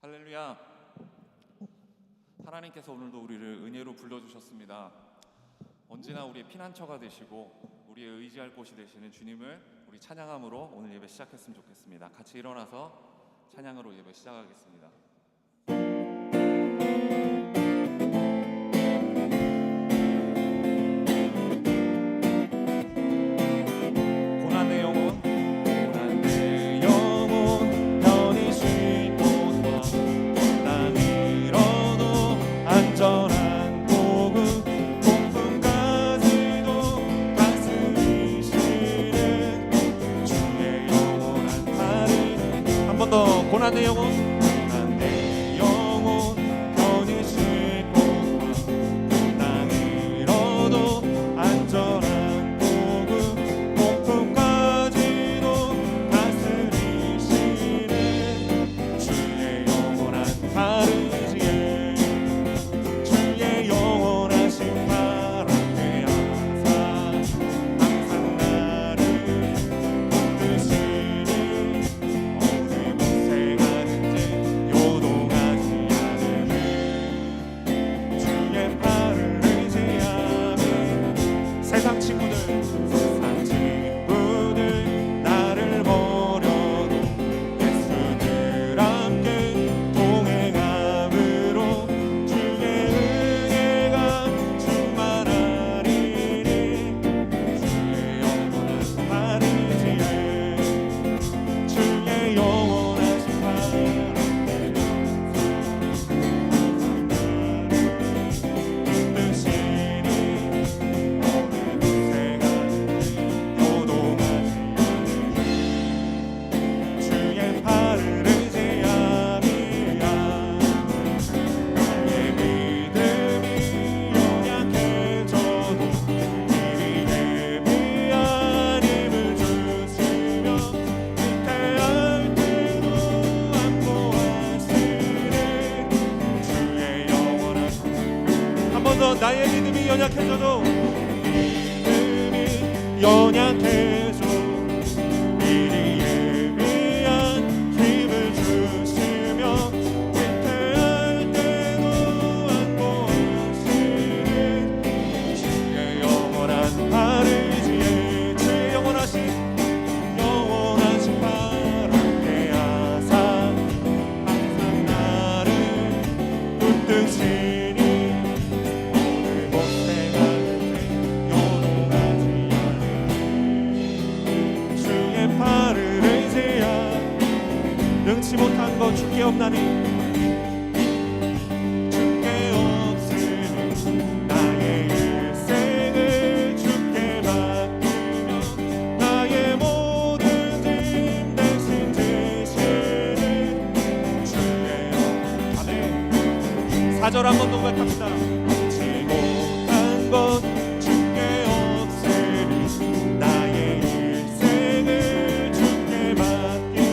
할렐루야. 하나님께서 오늘도 우리를 은혜로 불러주셨습니다. 언제나 우리의 피난처가 되시고 우리의 의지할 곳이 되시는 주님을 우리 찬양함으로 오늘 예배 시작했으면 좋겠습니다. 같이 일어나서 찬양으로 예배 시작하겠습니다. 고난의 영혼, 고난의 영혼 편히 쉴 곳과 땅이로도 안전한 복음 폭풍까지도 다스리시는 주의 영원한 팔을 한 번 더 고난의 영혼 나의 믿음이 연약해져도 미리 예비한 힘을 주시며 위태할 때도 안보하시는 주의 영원한 팔을지에 주의 영원하신 발 앞에 하사 항상 나를 붙드시 능치 못한 것 주께 없나니 주께 없으니 나의 일생을 주께 맡기며 나의 모든 짐 대신 지시는 주의 영원. 아멘. 4절 한 번 더 고백합니다. 능치 못한 것 주께 없으니 나의 일생을 주께 맡기며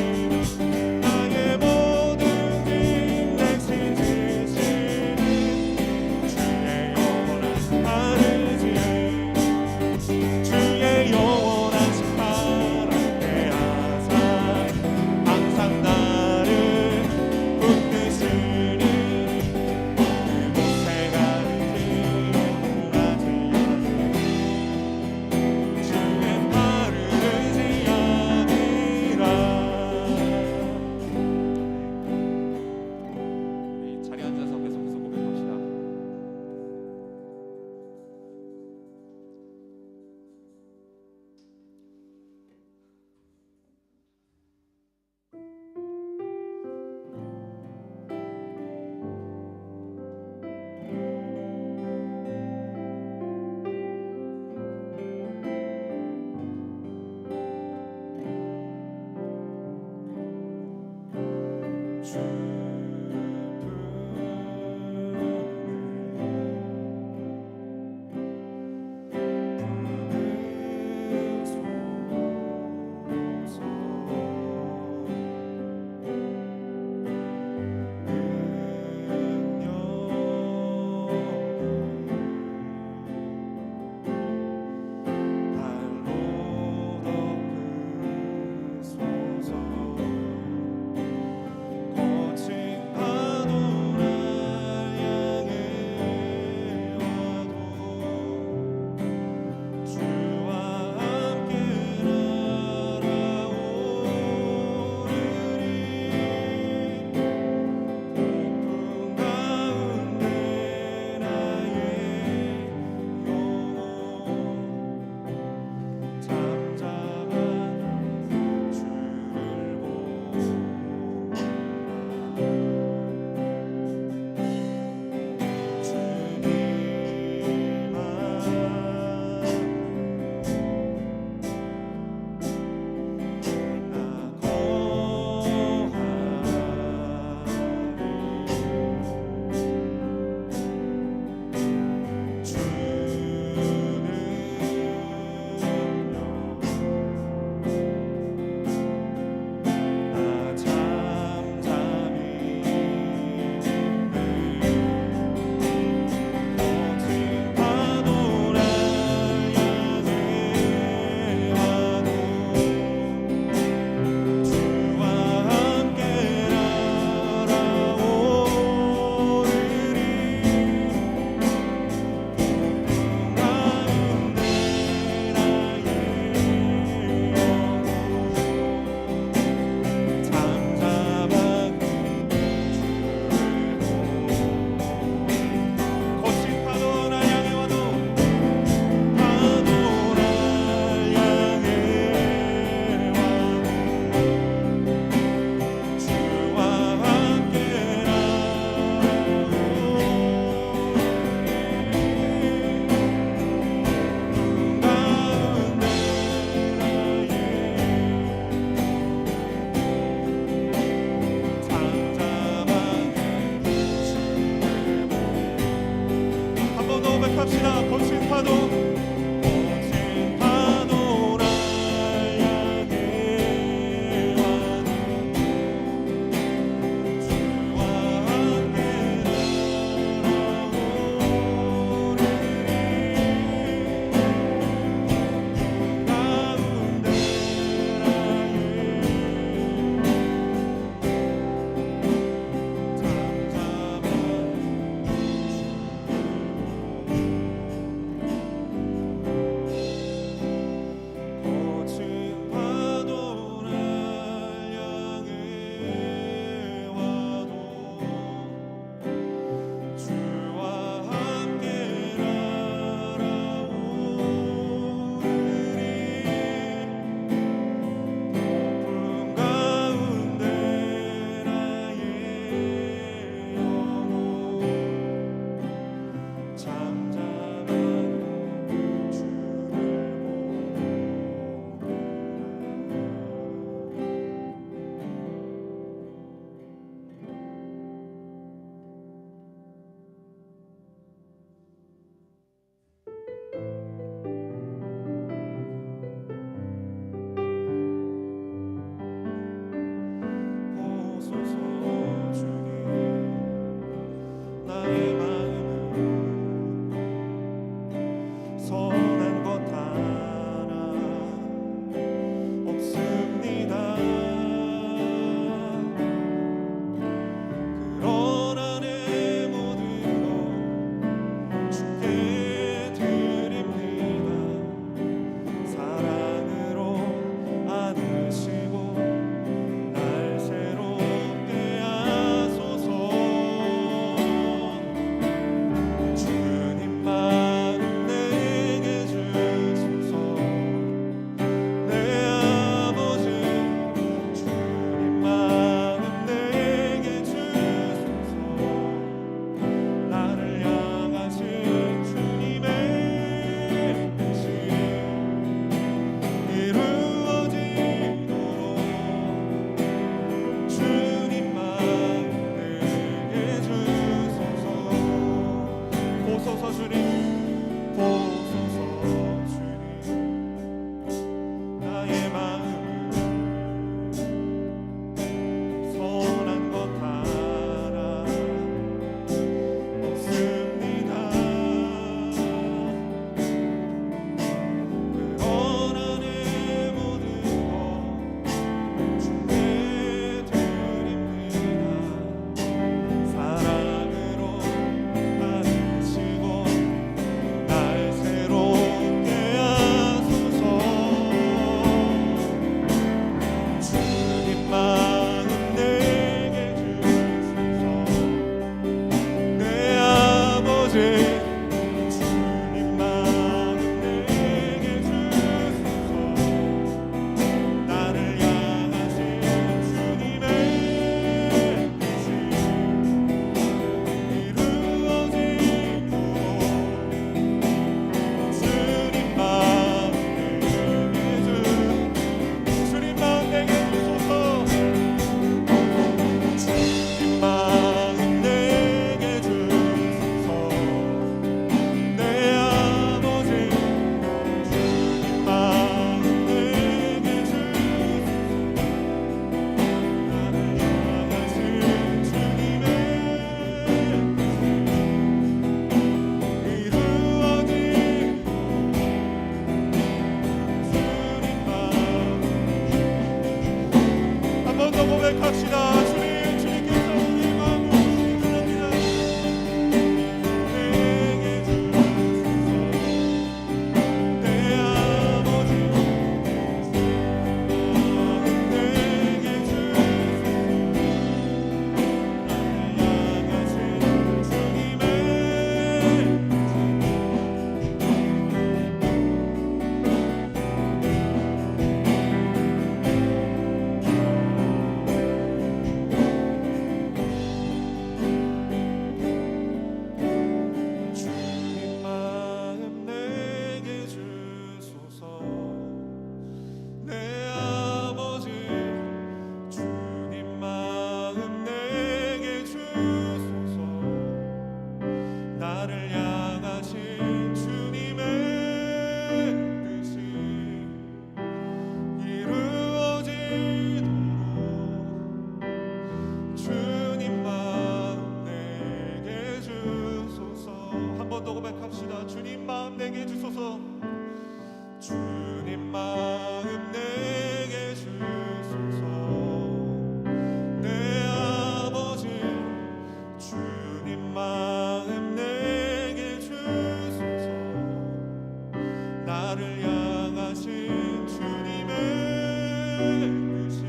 뜻이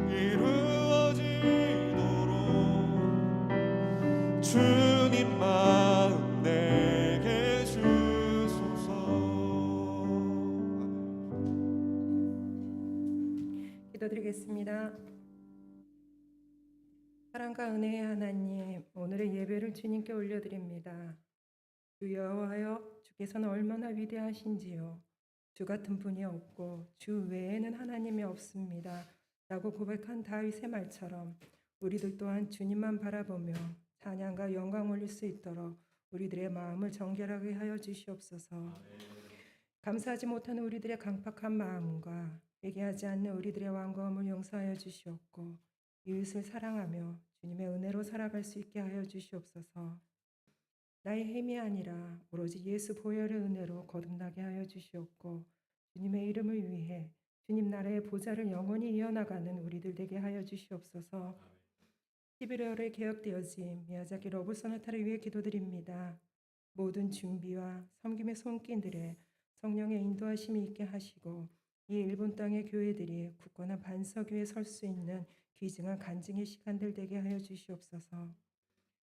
이루어지도록 주님 마음 내게 주소서. 기도드리겠습니다. 사랑과 은혜의 하나님, 오늘의 예배를 주님께 올려드립니다. 주 여호와여, 주께서는 얼마나 위대하신지요. 주 같은 분이 없고 주 외에는 하나님이 없습니다 라고 고백한 다윗의 말처럼 우리들 또한 주님만 바라보며 찬양과 영광 올릴 수 있도록 우리들의 마음을 정결하게 하여 주시옵소서. 감사하지 못하는 우리들의 강팍한 마음과 회개하지 않는 우리들의 완고함을 용서하여 주시옵고 이웃을 사랑하며 주님의 은혜로 살아갈 수 있게 하여 주시옵소서. 나의 힘이 아니라 오로지 예수 보혈의 은혜로 거듭나게 하여 주시옵고 주님의 이름을 위해 주님 나라의 보좌를 영원히 이어나가는 우리들 되게 하여 주시옵소서. 11월에 개혁되어진 미야자키 러브 소나타를 위해 기도드립니다. 모든 준비와 섬김의 손길들에 성령의 인도하심이 있게 하시고 이 일본 땅의 교회들이 굳건한 반석 위에 설 수 있는 귀중한 간증의 시간들 되게 하여 주시옵소서.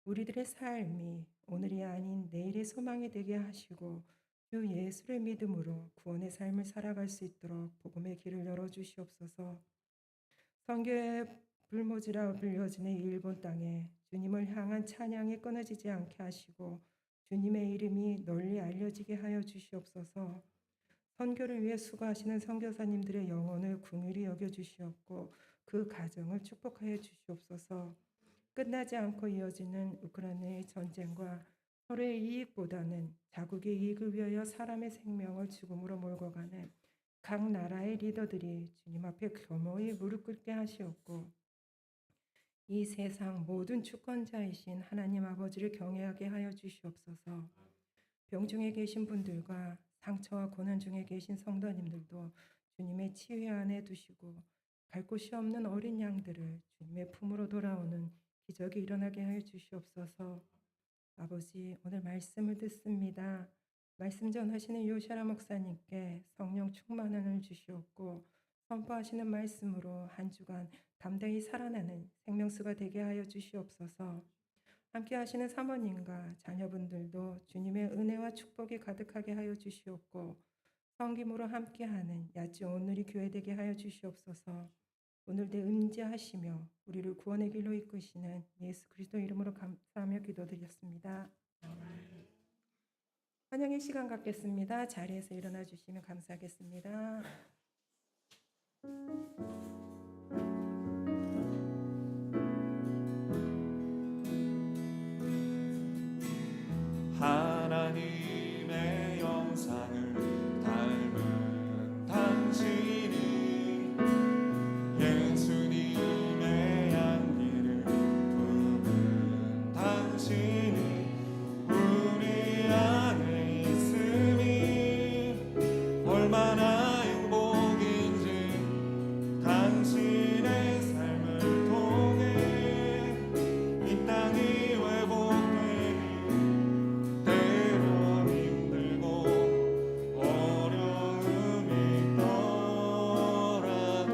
우리들의 삶이 오늘이 아닌 내일의 소망이 되게 하시고 주 예수를 믿음으로 구원의 삶을 살아갈 수 있도록 복음의 길을 열어주시옵소서. 선교의 불모지라 불려지는 이 일본 땅에 주님을 향한 찬양이 끊어지지 않게 하시고 주님의 이름이 널리 알려지게 하여 주시옵소서. 선교를 위해 수고하시는 선교사님들의 영혼을 긍휼히 여겨주시옵고 그 가정을 축복하여 주시옵소서. 끝나지 않고 이어지는 우크라이나의 전쟁과 서로의 이익보다는 자국의 이익을 위하여 사람의 생명을 죽음으로 몰고 가는 각 나라의 리더들이 주님 앞에 겸허히 무릎 꿇게 하시옵고 이 세상 모든 주권자이신 하나님 아버지를 경외하게 하여 주시옵소서. 병중에 계신 분들과 상처와 고난 중에 계신 성도님들도 주님의 치유 안에 두시고 갈 곳이 없는 어린 양들을 주님의 품으로 돌아오는 기적이 일어나게 하여 주시옵소서. 아버지, 오늘 말씀을 듣습니다. 말씀 전하시는 요샤라 목사님께 성령 충만함을 주시옵고 선포하시는 말씀으로 한 주간 담대히 살아나는 생명수가 되게 하여 주시옵소서. 함께 하시는 사모님과 자녀분들도 주님의 은혜와 축복이 가득하게 하여 주시옵고 성김으로 함께하는 야지 오늘이 교회 되게 하여 주시옵소서. 오늘도 임재하시며 우리를 구원의 길로 이끄시는 예수 그리스도 이름으로 감사하며 기도드렸습니다. 아멘. 찬양의 시간 갖겠습니다. 자리에서 일어나 주시면 감사하겠습니다. 하나님의 영상을 닮은 당신이 예수님의 향기를 품은 당신이 우리 안에 있음이 얼마나 행복인지 당신의 삶을 통해 이 땅이 회복되니 때론 힘들고 어려움이 있더라도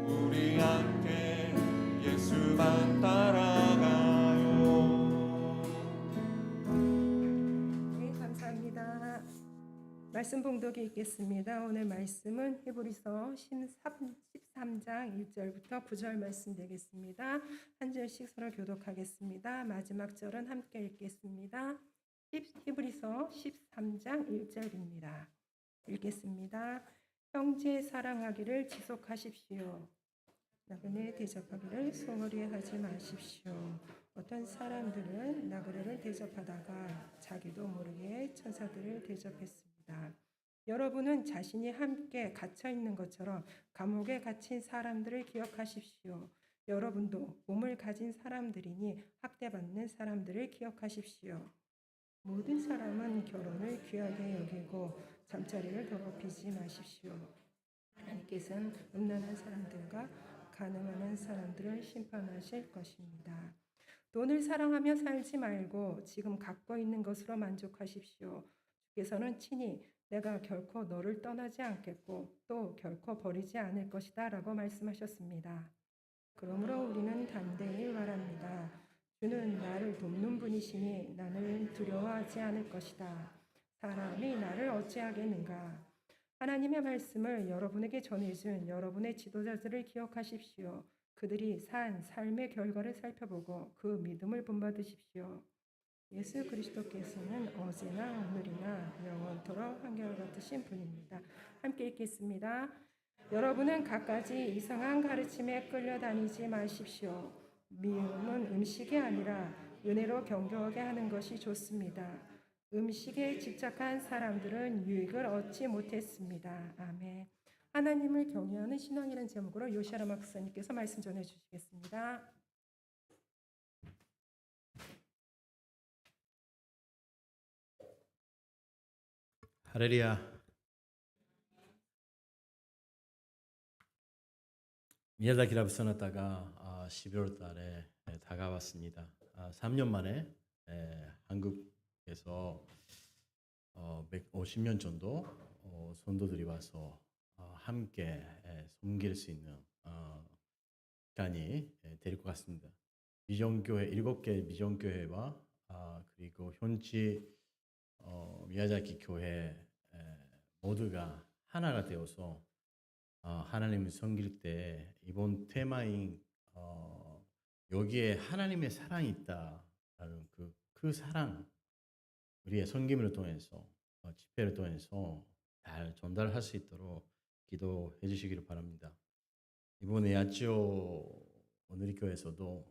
우리 함께 예수만 따라가요. 네, 감사합니다. 말씀 봉독이 있겠습니다. 오늘 말씀은 히브리서 13장 1절부터 9절 말씀 되겠습니다. 한 절씩 서로 교독하겠습니다. 마지막 절은 함께 읽겠습니다. 히브리서 13장 1절입니다. 읽겠습니다. 형제 사랑하기를 지속하십시오. 나그네 대접하기를 소홀히 하지 마십시오. 어떤 사람들은 나그네를 대접하다가 자기도 모르게 천사들을 대접했습니다. 여러분은 자신이 함께 갇혀 있는 것처럼 감옥에 갇힌 사람들을 기억하십시오. 여러분도 몸을 가진 사람들이니 학대받는 사람들을 기억하십시오. 모든 사람은 결혼을 귀하게 여기고 잠자리를 더럽히지 마십시오. 하나님께서는 음란한 사람들과 가늠하는 사람들을 심판하실 것입니다. 돈을 사랑하며 살지 말고 지금 갖고 있는 것으로 만족하십시오. 주께서는 친히 내가 결코 너를 떠나지 않겠고 또 결코 버리지 않을 것이다 라고 말씀하셨습니다. 그러므로 우리는 담대히 말합니다. 주는 나를 돕는 분이시니 나는 두려워하지 않을 것이다. 사람이 나를 어찌하겠는가. 하나님의 말씀을 여러분에게 전해준 여러분의 지도자들을 기억하십시오. 그들이 산 삶의 결과를 살펴보고 그 믿음을 본받으십시오. 예수 그리스도께서는 어제나 오늘이나 영원토록 한결같으신 분입니다. 함께 읽겠습니다. 여러분은 갖가지 이상한 가르침에 끌려다니지 마십시오. 미움은 음식이 아니라 은혜로 경계하게 하는 것이 좋습니다. 음식에 집착한 사람들은 유익을 얻지 못했습니다. 아멘. 하나님을 경외하는 신앙이라는 제목으로 요시아라 목사님께서 말씀 전해 주시겠습니다. 할렐루야. 미야자키라브 소나타가 12월 달에 다가왔습니다. 3년 만에 한국에서 150년 정도 성도들이 와서 함께 섬길 수 있는 시간이 될 것 같습니다. 미정교회 7개 미정교회와 그리고 현지 미야자키 교회 모두가 하나가 되어서 하나님을 섬길 때 이번 테마인 여기에 하나님의 사랑이 있다라는 그 사랑 우리의 섬김을 통해서 집회를 통해서 잘 전달할 수 있도록 기도해 주시기를 바랍니다. 이번에 야지오 오늘리 교회에서도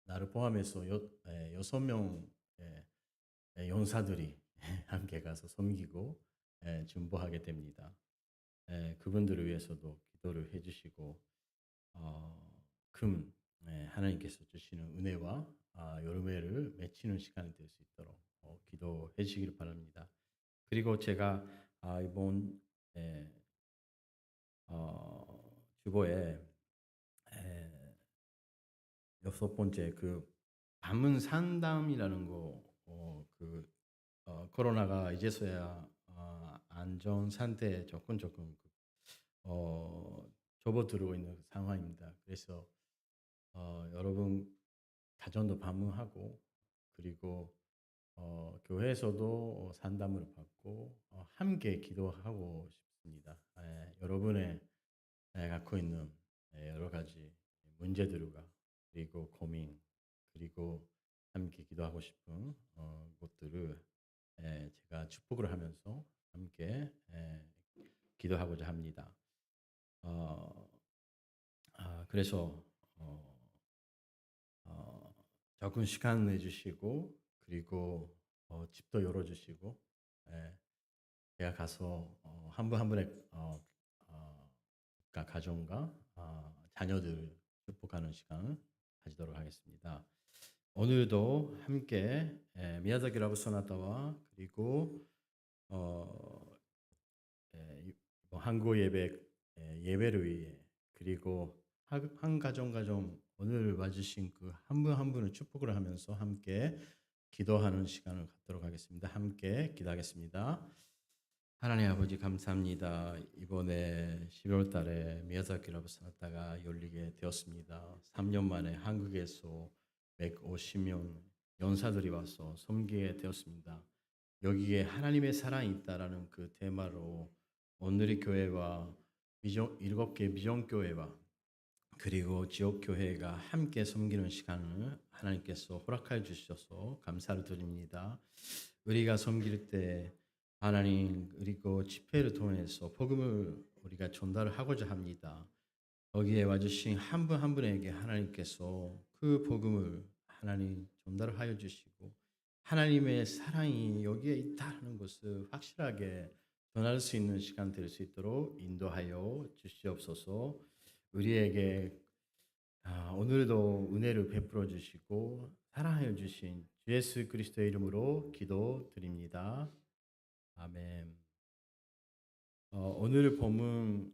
나를 포함해서 6명 연사들이 함께 가서 섬기고 중보하게 됩니다. 그분들을 위해서도 기도를 해주시고 하나님께서 주시는 은혜와 열매를 맺히는 시간이 될 수 있도록 기도해 주시기를 바랍니다. 그리고 제가 이번 주보에 6번째 그 방문 상담이라는 거 코로나가 이제서야 안전 상태에 조금 접어들고 있는 상황입니다. 그래서 여러분 가정도 방문하고 그리고 교회에서도 상담을 받고 함께 기도하고 싶습니다. 여러분의 갖고 있는 여러 가지 문제들과 그리고 고민 그리고 함께 기도하고 싶은 것들을 제가 축복을 하면서 함께 기도하고자 합니다. 그래서 조금 시간 내주시고 그리고 집도 열어주시고 제가 가서 한 분 한 분의 가정과 자녀들 축복하는 시간을 가지도록 하겠습니다. 오늘도 함께 미야자키 라브 소나타와 그리고 한국 예배를 위해 그리고 한 가정 오늘 와주신 그 한 분 한 분을 축복을 하면서 함께 기도하는 시간을 갖도록 하겠습니다. 함께 기도하겠습니다. 하나님 아버지 감사합니다. 이번에 12월 달에 미야자키 라브 소나타가 열리게 되었습니다. 3년 만에 한국에서 150명 연사들이 와서 섬기게 되었습니다. 여기에 하나님의 사랑이 있다라는 그 테마로 오늘리 교회와 7개 미정교회와 그리고 지역교회가 함께 섬기는 시간을 하나님께서 허락하여 주셔서 감사를 드립니다. 우리가 섬길 때 하나님 그리고 집회를 통해서 복음을 우리가 전달을 하고자 합니다. 거기에 와주신 한 분 한 분에게 하나님께서 그 복음을 하나님 전달을 하여 주시고 하나님의 사랑이 여기에 있다는 것을 확실하게 전할 수 있는 시간 될 수 있도록 인도하여 주시옵소서. 우리에게 오늘도 은혜를 베풀어 주시고 사랑하여 주신 주 예수 그리스도의 이름으로 기도드립니다. 아멘. 오늘 본문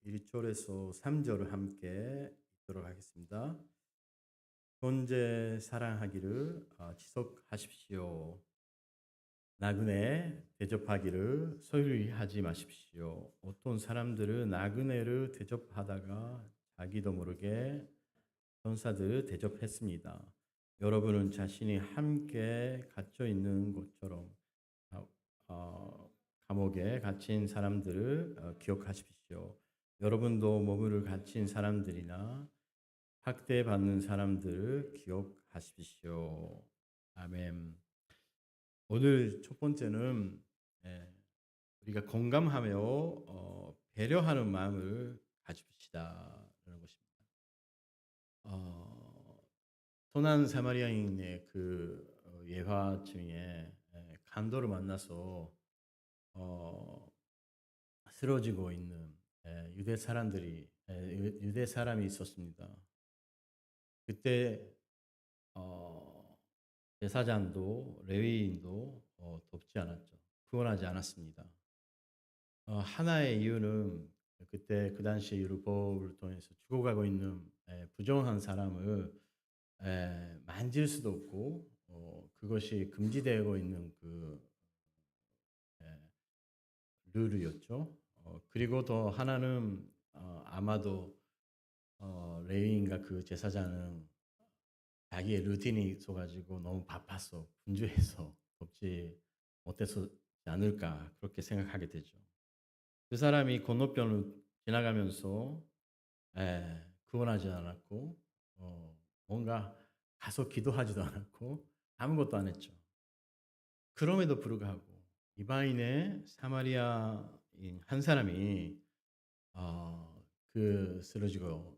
1절에서 3절을 함께 읽도록 하겠습니다. 존재 사랑하기를 지속하십시오. 나그네 대접하기를 소홀히 하지 마십시오. 어떤 사람들은 나그네를 대접하다가 자기도 모르게 전사들을 대접했습니다. 여러분은 자신이 함께 갇혀 있는 것처럼 아, 감옥에 갇힌 사람들을 기억하십시오. 여러분도 몸을 갇힌 사람들이나 학대받는 사람들을 기억하십시오. 아멘. 오늘 첫 번째는 우리가 공감하며 배려하는 마음을 가집시다라는 것입니다. 선한 사마리아인의 그 예화 중에 간도를 만나서 쓰러지고 있는 유대 사람들이 유대 사람이 있었습니다. 그때 제사장도 레위인도 돕지 않았죠. 구원하지 않았습니다. 하나의 이유는 그때 그 당시 율법을 통해서 죽어가고 있는 부정한 사람을 만질 수도 없고 그것이 금지되고 있는 그 룰이었죠. 그리고 더 하나는 아마도 레위인과 그 제사장은 자기의 루틴이 있어가지고 너무 바빠서 분주해서 돕지 못해서 않을까 그렇게 생각하게 되죠. 그 사람이 건너편을 지나가면서 구원하지 않았고 뭔가 가서 기도하지도 않았고 아무것도 안 했죠. 그럼에도 불구하고 이방인의 사마리아인 한 사람이 그 쓰러지고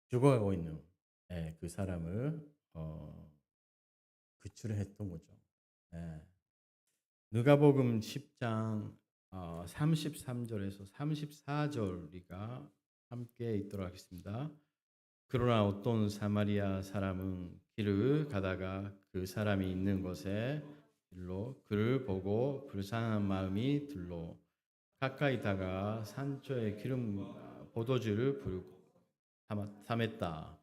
죽어가고 있는 그 사람을 구출을 했던 거죠. 예. 누가복음 10장 33절에서 34절이가 함께 있도록 하겠습니다. 그러나 어떤 사마리아 사람은 길을 가다가 그 사람이 있는 곳에 일로 그를 보고 불쌍한 마음이 들로 가까이 다가 산초에 기름 포도주를 부르고 삼았다.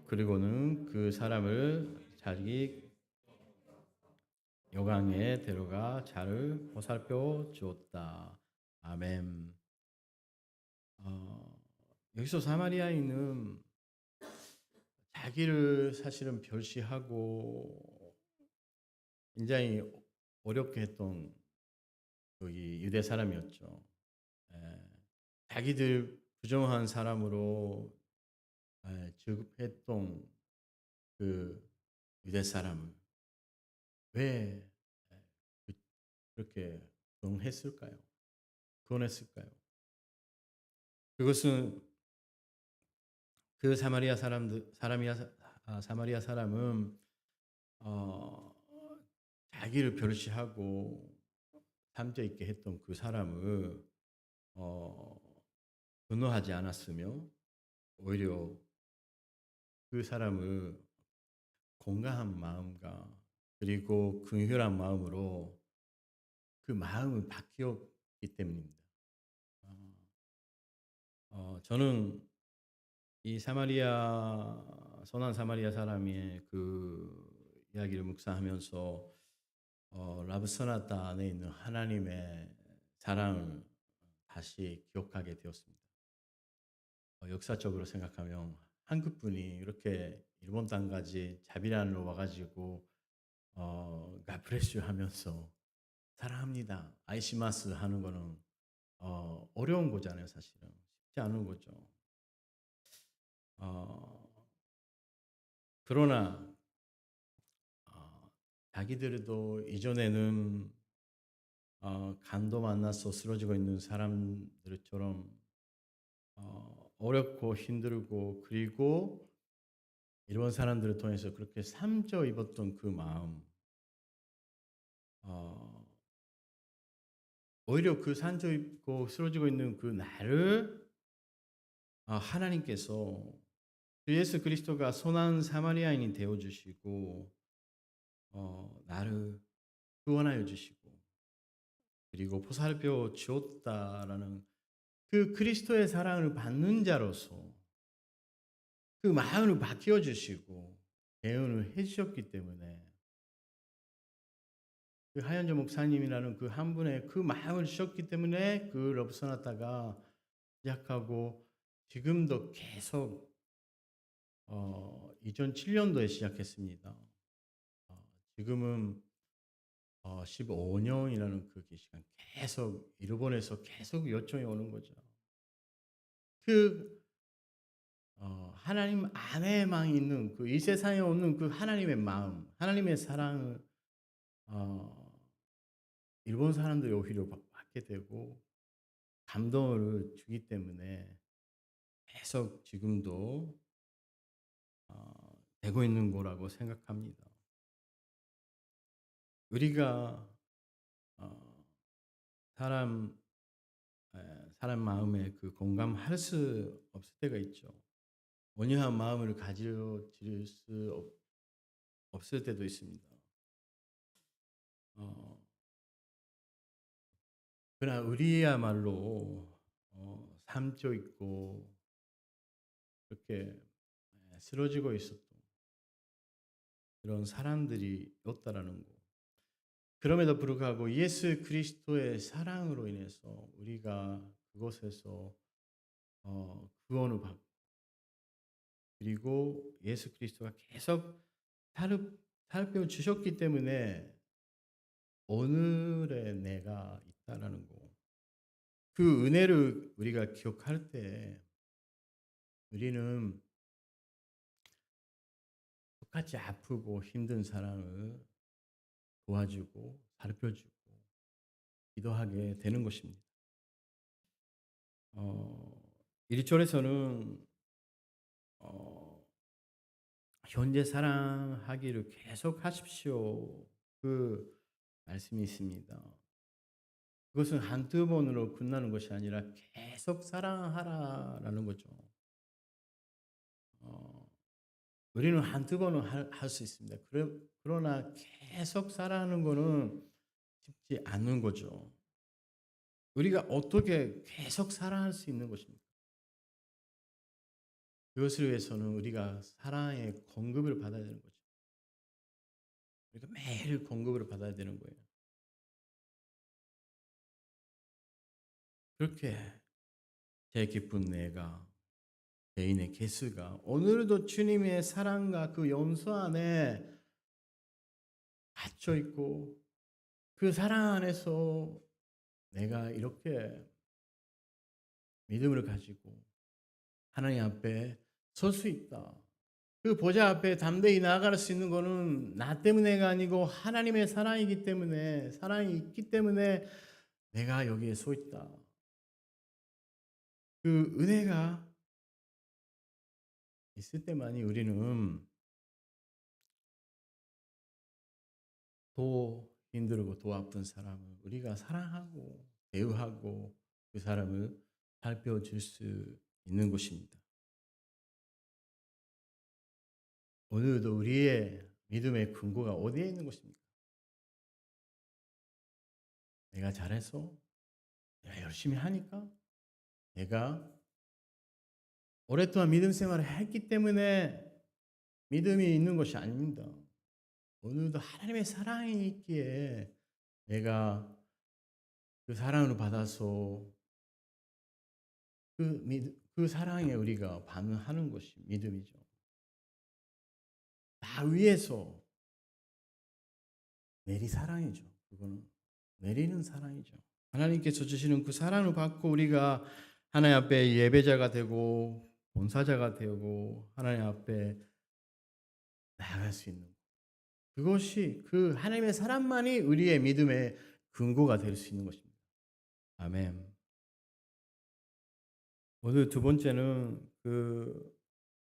그리고는 그 사람을 자기 요강에 데려가 잘 보살펴 주었다. 아멘. 여기서 사마리아인은 자기를 사실은 멸시하고 굉장히 어렵게 했던 이 유대 사람이었죠. 자기들 부정한 사람으로 취급했던 그 유대 사람을 왜 그렇게 구원했을까요? 그것은 그 사마리아 사람은 자기를 멸시하고 삼져 있게 했던 그 사람을 분노하지 않았으며 오히려 그 사람을 공감한 마음과 그리고 긍휼한 마음으로 그 마음을 바뀌었기 때문입니다. 저는 이 선한 사마리아 사람의 그 이야기를 묵상하면서 라브소나타 안에 있는 하나님의 사랑을 다시 기억하게 되었습니다. 역사적으로 생각하면 한국 분이 이렇게 일본 땅까지 자비란으로 와가지고 가프레슈 하면서 사랑합니다 아이시마스 하는 거는 어려운 거잖아요. 사실은 쉽지 않은 거죠. 그러나 자기들도 이전에는 간도 만나서 쓰러지고 있는 사람들처럼 어렵고 힘들고 그리고 일본 사람들을 통해서 그렇게 삼져 입었던 그 마음, 오히려 그 산져 입고 쓰러지고 있는 그 나를 하나님께서 주 예수 그리스도가 선한 사마리아인이 되어 주시고 나를 구원하여 주시고 그리고 보살펴 주었다라는 그 그리스도의 사랑을 받는 자로서 그 마음을 바뀌어 주시고 대응을 해 주셨기 때문에 그 하현조 목사님이라는 그 한 분의 그 마음을 주셨기 때문에 그 러브소나타가 시작하고 지금도 계속 2007년도에 시작했습니다. 지금은 15년이라는 그 시간 계속 일본에서 계속 요청이 오는 거죠. 그 하나님 안에만 있는 그 이 세상에 없는 그 하나님의 마음, 하나님의 사랑을 일본 사람들이 오히려 받게 되고 감동을 주기 때문에 계속 지금도 되고 있는 거라고 생각합니다. 우리가 어, 사람 사람 마음에 그 공감할 수 없을 때가 있죠. 온유한 마음을 가질 수 없을 때도 있습니다. 어, 그러나 우리야말로 삶져 있고 그렇게 쓰러지고 있었던 그런 사람들이 없다라는 거. 그럼에도 불구하고 예수 그리스도의 사랑으로 인해서 우리가 그곳에서 구원을 받고 그리고 예수 그리스도가 계속 살펴 주셨기 때문에 오늘의 내가 있다라는 거. 그 은혜를 우리가 기억할 때 우리는 똑같이 아프고 힘든 사람을 도와주고 살펴주고 기도하게 되는 것입니다. 1절에서는 현재 사랑하기를 계속 하십시오. 그 말씀이 있습니다. 그것은 한두 번으로 끝나는 것이 아니라 계속 사랑하라라는 거죠. 어, 우리는 한두 번은 할 수 있습니다. 그러나 계속 사랑하는 거는 쉽지 않은 거죠. 우리가 어떻게 계속 사랑할 수 있는 것입니까? 그것을 위해서는 우리가 사랑의 공급을 받아야 되는 거죠. 우리가 매일 공급을 받아야 되는 거예요. 그렇게 제 기쁜 내가 개인의 개수가 오늘도 주님의 사랑과 그 염소 안에 갇혀 있고 그 사랑 안에서 내가 이렇게 믿음을 가지고 하나님 앞에 설 수 있다. 그 보좌 앞에 담대히 나아갈 수 있는 거는 나 때문에가 아니고 하나님의 사랑이기 때문에 사랑이 있기 때문에 내가 여기에 서 있다. 그 은혜가 있을 때만이 우리는 더 힘들고 더 아픈 사람을 우리가 사랑하고 대우하고 그 사람을 살펴줄 수 있는 것입니다. 오늘도 우리의 믿음의 근거가 어디에 있는 것입니까? 내가 잘해서? 내가 열심히 하니까? 내가 오랫동안 믿음 생활을 했기 때문에 믿음이 있는 것이 아닙니다. 오늘도 하나님의 사랑이 있기에 내가 그 사랑을 받아서 그 사랑에 우리가 반응하는 것이 믿음이죠. 나 위에서 내리 사랑이죠. 그거는 내리는 사랑이죠. 하나님께서 주시는 그 사랑을 받고 우리가 하나님 앞에 예배자가 되고 본사자가 되고 하나님 앞에 나아갈 수 있는 그것이 그 하나님의 사랑만이 우리의 믿음의 근거가 될 수 있는 것입니다. 아멘. 오늘 두 번째는 그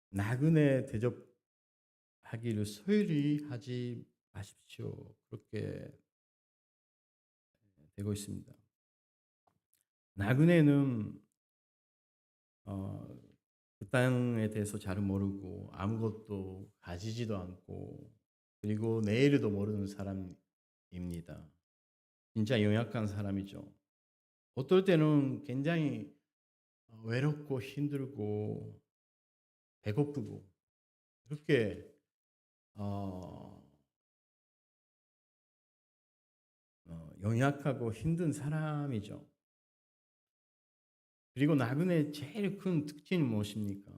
나그네 대접하기를 소홀히 하지 마십시오. 그렇게 되고 있습니다. 나그네는 그 땅에 대해서 잘 모르고 아무것도 가지지도 않고 그리고 내일도 모르는 사람입니다. 진짜 연약한 사람이죠. 어떨 때는 굉장히 외롭고 힘들고 배고프고 그렇게 어, 연약하고 힘든 사람이죠. 그리고 나그네의 제일 큰 특징이 무엇입니까?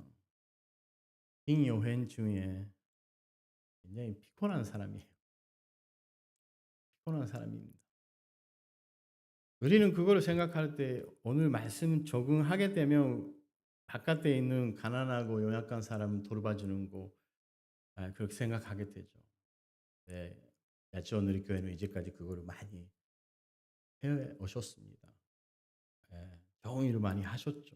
잉여행 중에 굉장히 피곤한 사람이에요. 피곤한 사람입니다. 우리는 그거를 생각할 때 오늘 말씀 적응하게 되면 바깥에 있는 가난하고 연약한 사람 돌봐주는 거 그렇게 생각하게 되죠. 네, 야채 오늘의 교회는 이제까지 그거를 많이 해 오셨습니다. 좋은 일을 많이 하셨죠.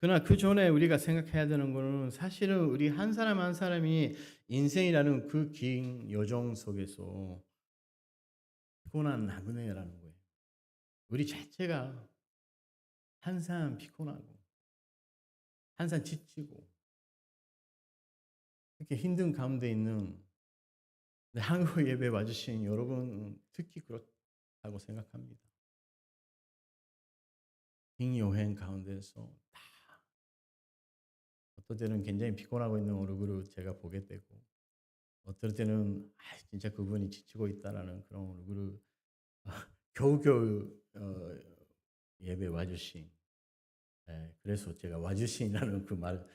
그러나 그 전에 우리가 생각해야 되는 거는 사실은 우리 한 사람 한 사람이 인생이라는 그 긴 여정 속에서 피곤한 나그네라는 거예요. 우리 자체가 항상 피곤하고 항상 지치고 이렇게 힘든 가운데 있는 한국 예배 와주신 여러분 특히 그렇다고 생각합니다. 긴 여행 가운데서 다 어떨 때는 굉장히 피곤하고 있는 얼굴을 제가 보게 되고 어떨 때는 진짜 그분이 지치고 있다라는 그런 얼굴을 겨우겨우 예배 와주신 그래서 제가 와주신이라는 그 말을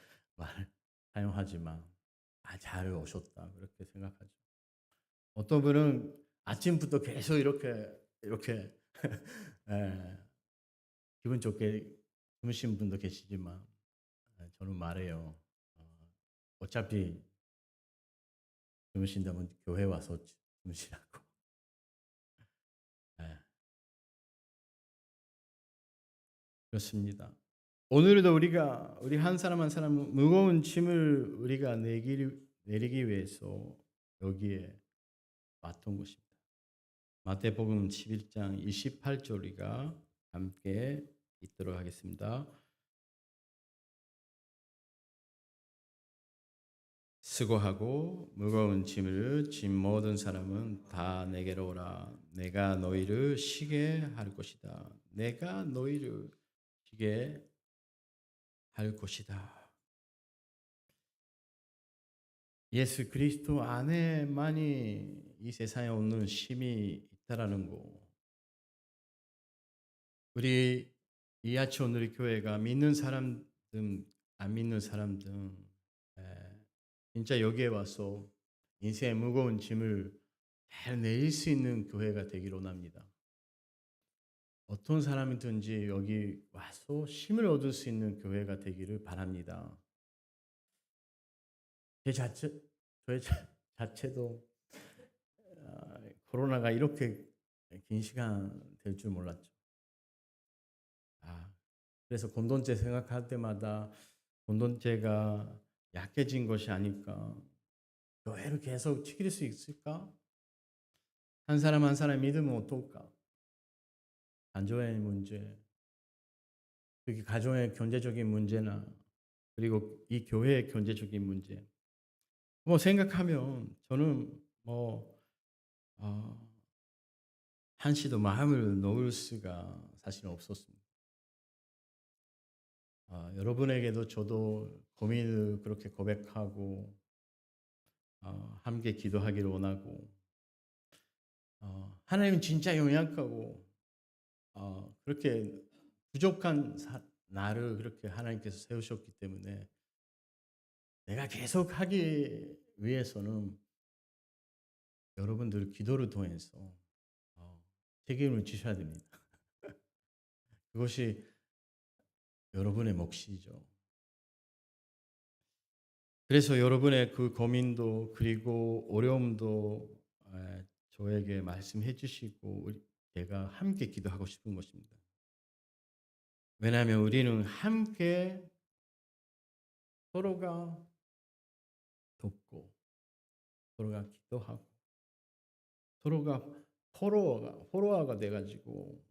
사용하지만 잘 오셨다 그렇게 생각하죠. 어떤 분은 아침부터 계속 이렇게 예, 기분 좋게 주무신 분도 계시지만 저는 말해요. 어차피 주무신다면 교회 와서 주무시라고. 예, 그렇습니다. 오늘도 우리 한 사람 한 사람 무거운 짐을 우리가 내리기 위해서 여기에 왔던 것입니다. 마태복음 11장 28절 우리가 함께 읽도록 하겠습니다. 수고하고 무거운 짐을 진 모든 사람은 다 내게로 오라. 내가 너희를 쉬게 할 것이다. 내가 너희를 쉬게 할 것이다. 예수 그리스도 안에만이 이 세상에 없는 쉼이 있다라는 거. 우리 이하치 오늘의 교회가 믿는 사람들, 안 믿는 사람들, 진짜 여기에 와서 인생의 무거운 짐을 잘 내릴 수 있는 교회가 되기를 원합니다. 어떤 사람이든지 여기 와서 쉼을 얻을 수 있는 교회가 되기를 바랍니다. 제 자체, 저의 자체도 코로나가 이렇게 긴 시간 될 줄 몰랐죠. 그래서 공동체 생각할 때마다 공동체가 약해진 것이 아닐까. 교회를 계속 지킬 수 있을까? 한 사람 한 사람 믿으면 어떨까? 가정의 문제, 특히 가정의 경제적인 문제나 그리고 이 교회의 경제적인 문제. 생각하면 저는 어, 한시도 마음을 놓을 수가 사실은 없었습니다. 여러분에게도 저도 고민을 그렇게 고백하고 함께 기도하기를 원하고 하나님은 진짜 연약하고 그렇게 부족한 나를 그렇게 하나님께서 세우셨기 때문에 내가 계속 하기 위해서는 여러분들 기도를 통해서 책임을 지셔야 됩니다. 그것이 여러분의 몫이죠. 그래서 여러분의 그 고민도 그리고 어려움도 저에게 말씀해 주시고 제가 함께 기도하고 싶은 것입니다. 왜냐하면 우리는 함께 서로가 돕고 서로가 기도하고 서로가 포로화가 돼가지고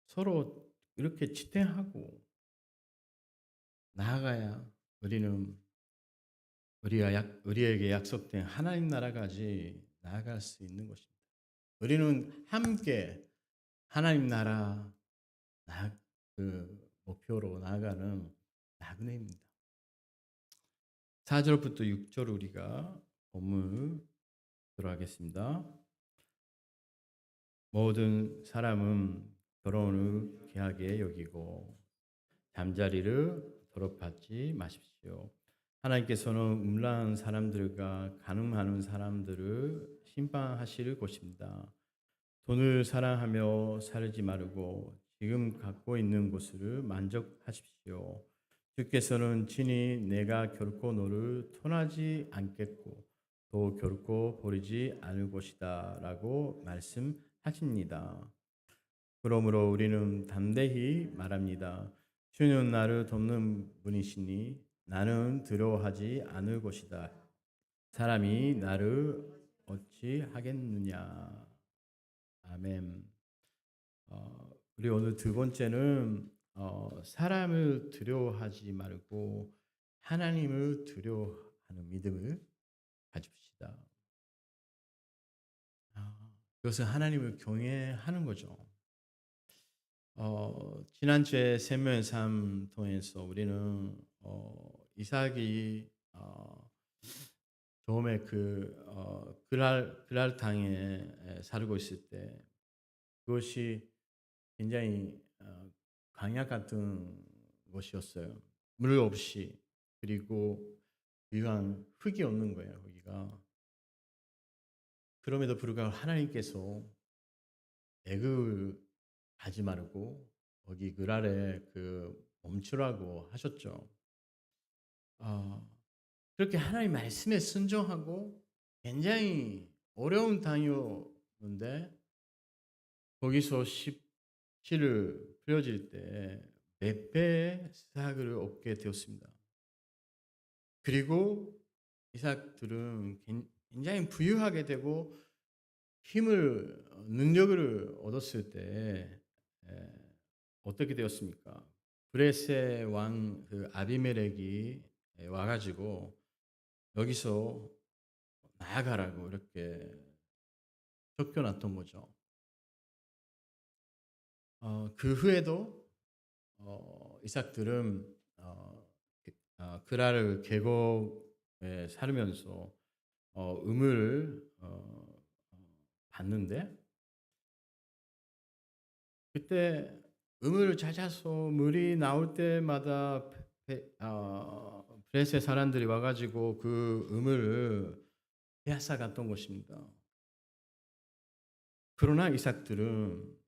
서로 이렇게 지탱하고 나아가야 우리는 우리에게 약속된 하나님 나라까지 나아갈 수 있는 것입니다. 우리는 함께 하나님 나라 그 목표로 나아가는 나그네입니다. 4절부터 6절 우리가 본문 들어가겠습니다. 모든 사람은 결혼을 귀하게 여기고 잠자리를 더럽히지 마십시오. 하나님께서는 음란한 사람들과 간음하는 사람들을 심판하실 것입니다. 돈을 사랑하며 살지 말고 지금 갖고 있는 것을 만족하십시오. 주께서는 친히 내가 결코 너를 떠나지 않겠고 또 결코 버리지 않을 것이다 라고 말씀하십니다. 그러므로 우리는 담대히 말합니다. 주는 나를 돕는 분이시니 나는 두려워하지 않을 것이다. 사람이 나를 어찌 하겠느냐. 아멘. 우리 오늘 두 번째는 사람을 두려워하지 말고 하나님을 두려워하는 믿음을 가집시다. 그것은 하나님을 경외하는 거죠. 지난주에 생명의 삶 통해서 우리는 이삭이 처음에 그랄 땅에 살고 있을 때 그것이 굉장히 광야 같은 곳이었어요. 물 없이 그리고 유한 흙이 없는 거예요. 거기가. 그럼에도 불구하고 하나님께서 애굽을 가지 말고 거기 그랄에 멈추라고 하셨죠. 그렇게 하나님 말씀에 순종하고 굉장히 어려운 땅이었는데 거기서 씨를 뿌려질 때 몇 배의 수확을 얻게 되었습니다. 그리고 이삭들은 굉장히 부유하게 되고 능력을 얻었을 때 어떻게 되었습니까? 브레스의 왕 아비멜렉이 와가지고 여기서 나아가라고 이렇게 쫓겨났던 거죠. 그 후에도 이삭들은 그랄 계곡에 살면서 음을 받는데 그때 음을 찾아서 물이 나올 때마다 브레스의 사람들이 와가지고 그 음을 빼앗아 갔던 것입니다. 그러나 이삭들은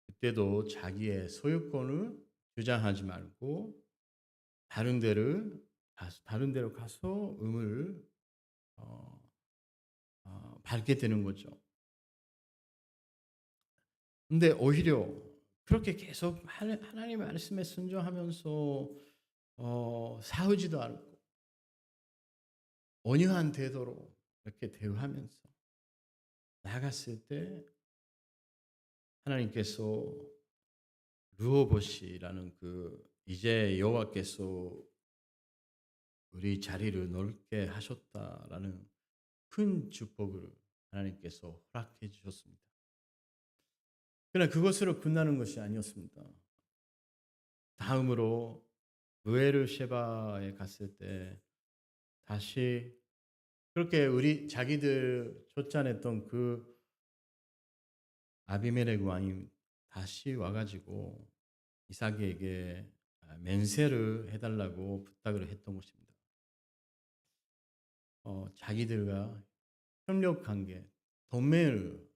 그때도 자기의 소유권을 주장하지 말고 다른 데로 가서 음을 밟게 되는 거죠. 근데 오히려 그렇게 계속 하나님의 말씀에 순종하면서 싸우지도 않고 온유한 태도로 이렇게 대우하면서 나갔을 때 하나님께서 르호봇이라는 이제 여호와께서 우리 자리를 넓게 하셨다라는 큰 축복을 하나님께서 허락해 주셨습니다. 그러나 그것으로 끝나는 것이 아니었습니다. 다음으로 브에르셰바에 갔을 때 다시 그렇게 자기들 쫓아냈던 아비멜렉 왕이 다시 와가지고 이삭에게 맹세를 해달라고 부탁을 했던 것입니다. 자기들과 협력 관계, 동맹을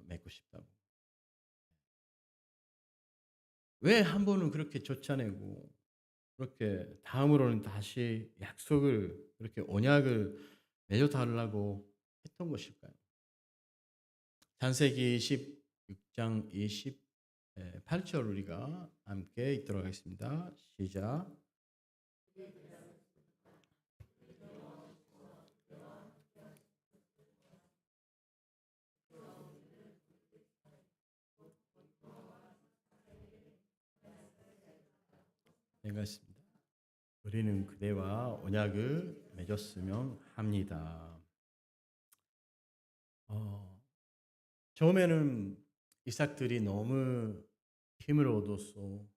맺고 싶다고. 왜 한 번은 그렇게 쫓아내고 그렇게 다음으로는 다시 약속을 그렇게 언약을 맺어달라고 했던 것일까요? 창세기 26장 28절 우리가 함께 읽도록 하겠습니다. 시작. 내가 있습니다. 우리는 그대와 언약을 맺었으면 합니다. 처음에는 이삭들이 너무 힘을 얻어서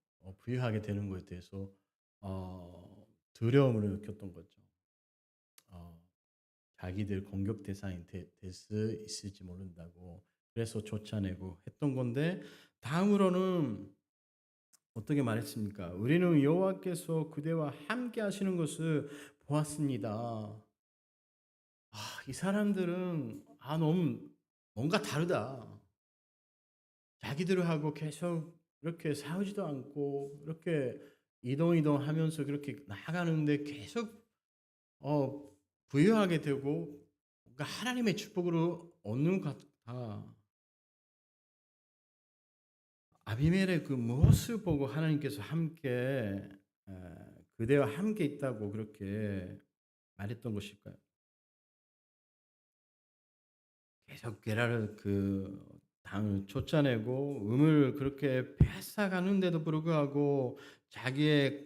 부유하게 되는 것에 대해서 두려움을 느꼈던 거죠. 자기들 공격 대상이 될 수 있을지 모른다고. 그래서 쫓아내고 했던 건데 다음으로는 어떻게 말했습니까? 우리는 여호와께서 그대와 함께 하시는 것을 보았습니다. 이 사람들은 너무 뭔가 다르다. 자기들하고 계속 이렇게 싸우지도 않고 이렇게 이동하면서 그렇게 나아가는데 계속 부유하게 되고 뭔가 하나님의 축복으로 얻는 것 같아. 아비멜의 그 모습 보고 하나님께서 함께 그대와 함께 있다고 그렇게 말했던 것일까요? 계속 게라를 그 당을 쫓아내고 음을 그렇게 뺏어가는데도 불구하고 자기의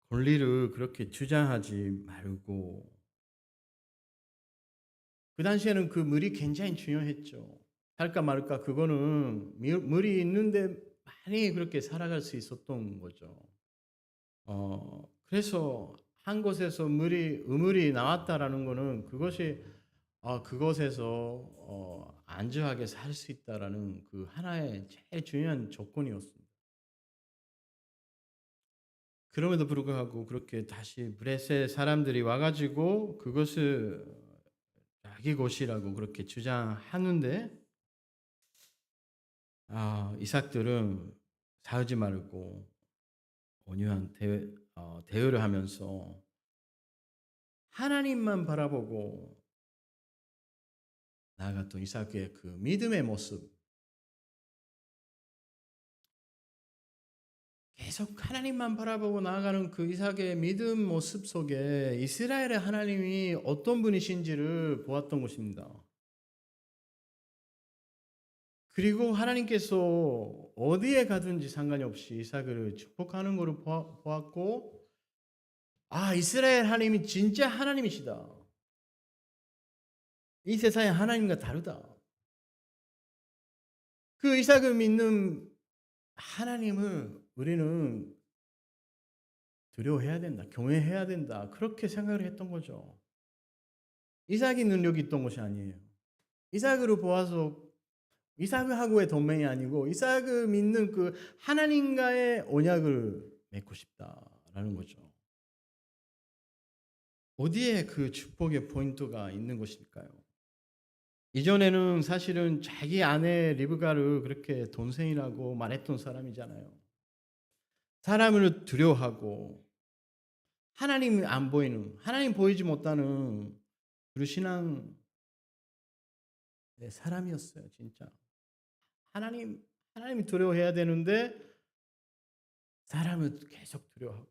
권리를 그렇게 주장하지 말고 그 당시에는 그 물이 굉장히 중요했죠. 살까 말까 그거는 물이 있는데 많이 그렇게 살아갈 수 있었던 거죠. 그래서 한 곳에서 우물이 나왔다라는 거는 그것이 그것에서 안주하게 살 수 있다라는 그 하나의 제일 중요한 조건이었습니다. 그럼에도 불구하고 그렇게 다시 브레스의 사람들이 와가지고 그것을 자기 곳이라고 그렇게 주장하는데 이삭들은 싸우지 말고 온유한 대화를 하면서 하나님만 바라보고 나아갔던 이삭의 그 믿음의 모습, 계속 하나님만 바라보고 나아가는 그 이삭의 믿음 모습 속에 이스라엘의 하나님이 어떤 분이신지를 보았던 것입니다. 그리고 하나님께서 어디에 가든지 상관이 없이 이삭을 축복하는 것을 보았고, 이스라엘 하나님이 진짜 하나님이시다. 이 세상의 하나님과 다르다. 그 이삭을 믿는 하나님을 우리는 두려워해야 된다. 경외해야 된다. 그렇게 생각을 했던 거죠. 이삭이 능력이 있던 것이 아니에요. 이삭으로 보아서 이삭하고의 동맹이 아니고 이삭을 믿는 그 하나님과의 언약을 맺고 싶다라는 거죠. 어디에 그 축복의 포인트가 있는 것일까요? 이전에는 사실은 자기 아내 리브가를 그렇게 동생이라고 말했던 사람이잖아요. 사람을 두려워하고 하나님이 안 보이는, 하나님 보이지 못하는 불신앙의 사람이었어요, 진짜. 하나님이 두려워해야 되는데 사람을 계속 두려워하고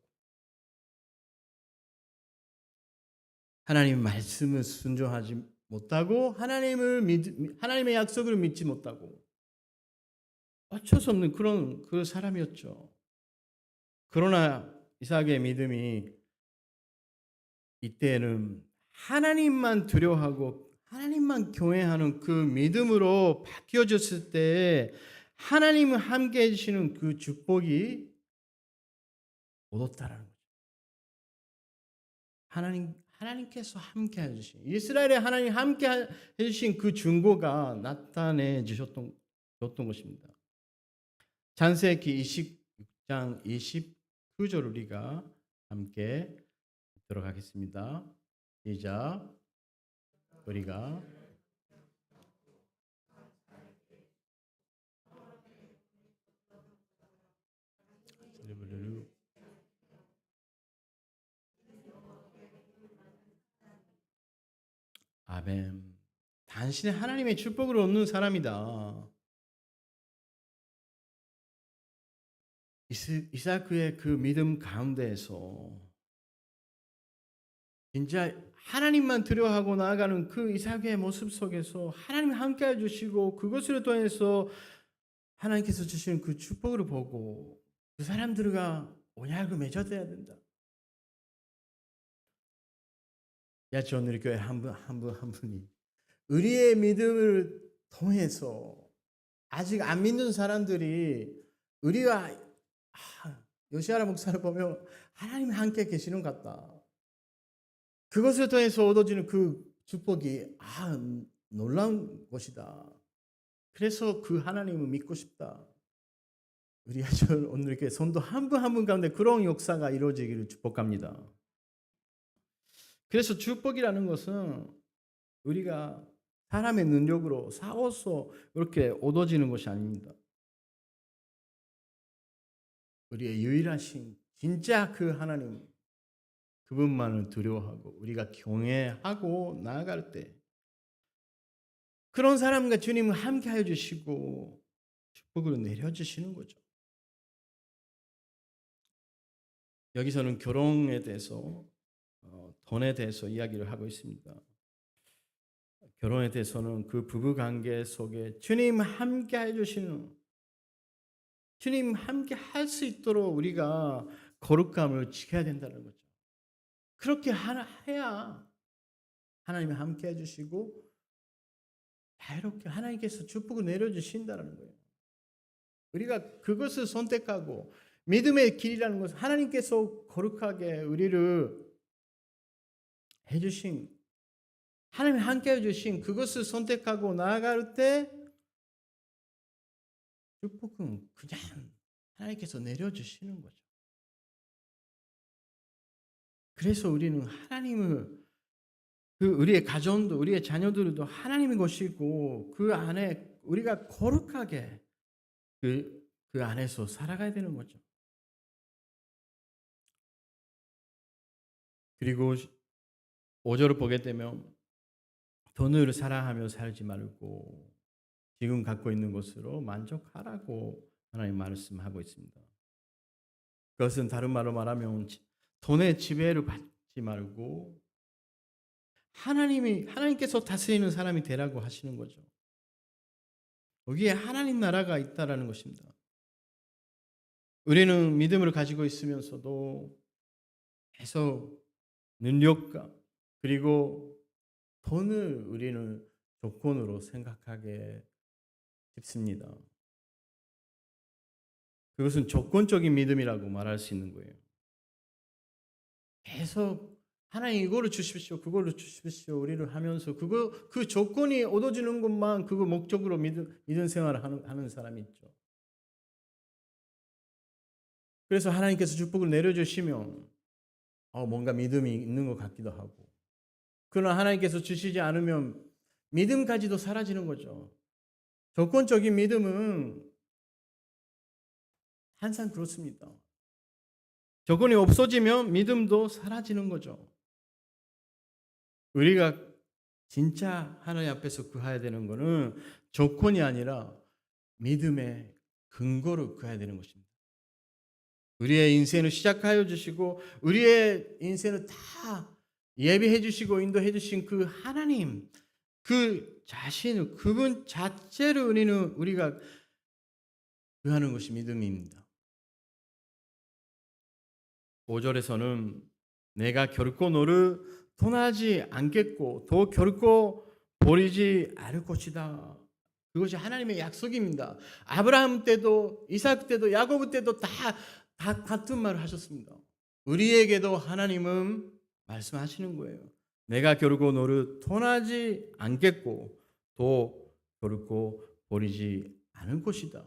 하나님 말씀을 순종하지 못하고 하나님의 약속을 믿지 못하고 어쩔 수 없는 그런 그 사람이었죠. 그러나 이삭의 믿음이 이때에는 하나님만 두려워하고 하나님만 경외하는 그 믿음으로 바뀌어졌을 때 하나님과 함께 해주시는 그 축복이 얻었다라는 거죠. 하나님께서 함께 해주신 이스라엘의 하나님 함께 해주신 그 증거가 나타내 주셨던 것입니다. 창세기 26장 29절 우리가 함께 들어가겠습니다. 시작. 우리가 아멘. 당신은 하나님의 축복을 얻는 사람이다. 이삭의 그 믿음 가운데에서 진짜 하나님만 두려워하고 나아가는 그 이삭의 모습 속에서 하나님 함께 해주시고 그것을 통해서 하나님께서 주시는 그 축복을 보고 그 사람들과 언약을 맺어야 된다. 오늘 교회 한 분이 우리의 믿음을 통해서 아직 안 믿는 사람들이 우리가 요시아라 목사를 보면 하나님 함께 계시는 것 같다. 그것을 통해서 얻어지는 그 축복이 놀라운 것이다. 그래서 그 하나님을 믿고 싶다. 우리 아주 오늘 이렇게 성도 한 분 한 분 가운데 그런 역사가 이루어지기를 축복합니다. 그래서 축복이라는 것은 우리가 사람의 능력으로 싸워서 그렇게 얻어지는 것이 아닙니다. 우리의 유일하신 진짜 그 하나님, 그분만을 두려워하고 우리가 경외하고 나아갈 때 그런 사람과 주님을 함께 하여 주시고 축복으로 내려주시는 거죠. 여기서는 결혼에 대해서 돈에 대해서 이야기를 하고 있습니다. 결혼에 대해서는 그 부부 관계 속에 주님 함께 해주시는, 주님 함께 할 수 있도록 우리가 거룩함을 지켜야 된다는 거죠. 그렇게 해야 하나님이 함께 해주시고 자유롭게 하나님께서 축복을 내려주신다는 거예요. 우리가 그것을 선택하고 믿음의 길이라는 것은 하나님께서 거룩하게 우리를 해주신, 하나님이 함께 해주신 그것을 선택하고 나아갈 때 축복은 그냥 하나님께서 내려주시는 거죠. 그래서 우리는 하나님을, 우리의 가정도 우리의 자녀들도 하나님의 것이고 그 안에 우리가 거룩하게 그 안에서 살아가야 되는 거죠. 그리고 5절을 보게 되면 돈을 사랑하며 살지 말고 지금 갖고 있는 것으로 만족하라고 하나님 말씀하고 있습니다. 그것은 다른 말로 말하면 돈의 지배를 받지 말고 하나님께서 다스리는 사람이 되라고 하시는 거죠. 거기에 하나님 나라가 있다라는 것입니다. 우리는 믿음을 가지고 있으면서도 계속 능력과 그리고 돈을 우리는 조건으로 생각하게 싶습니다. 그것은 조건적인 믿음이라고 말할 수 있는 거예요. 계속 하나님 이거를 주십시오, 그걸로 주십시오 우리를 하면서 그 조건이 얻어지는 것만 그거 목적으로 믿음 생활을 하는 사람이 있죠. 그래서 하나님께서 축복을 내려주시면 뭔가 믿음이 있는 것 같기도 하고, 그러나 하나님께서 주시지 않으면 믿음까지도 사라지는 거죠. 조건적인 믿음은 항상 그렇습니다. 조건이 없어지면 믿음도 사라지는 거죠. 우리가 진짜 하나님 앞에서 구해야 되는 것은 조건이 아니라 믿음의 근거로 구해야 되는 것입니다. 우리의 인생을 시작하여 주시고 우리의 인생을 다 예비해 주시고 인도해 주신 그 하나님, 그 자신을, 그분 자체를 우리가 구하는 것이 믿음입니다. 5절에서는 내가 결코 너를 떠나지 않겠고 또 결코 버리지 않을 것이다. 그것이 하나님의 약속입니다. 아브라함 때도 이삭 때도 야고보 때도 다 같은 말을 하셨습니다. 우리에게도 하나님은 말씀하시는 거예요. 내가 결코 너를 떠나지 않겠고 또 결코 버리지 않을 것이다.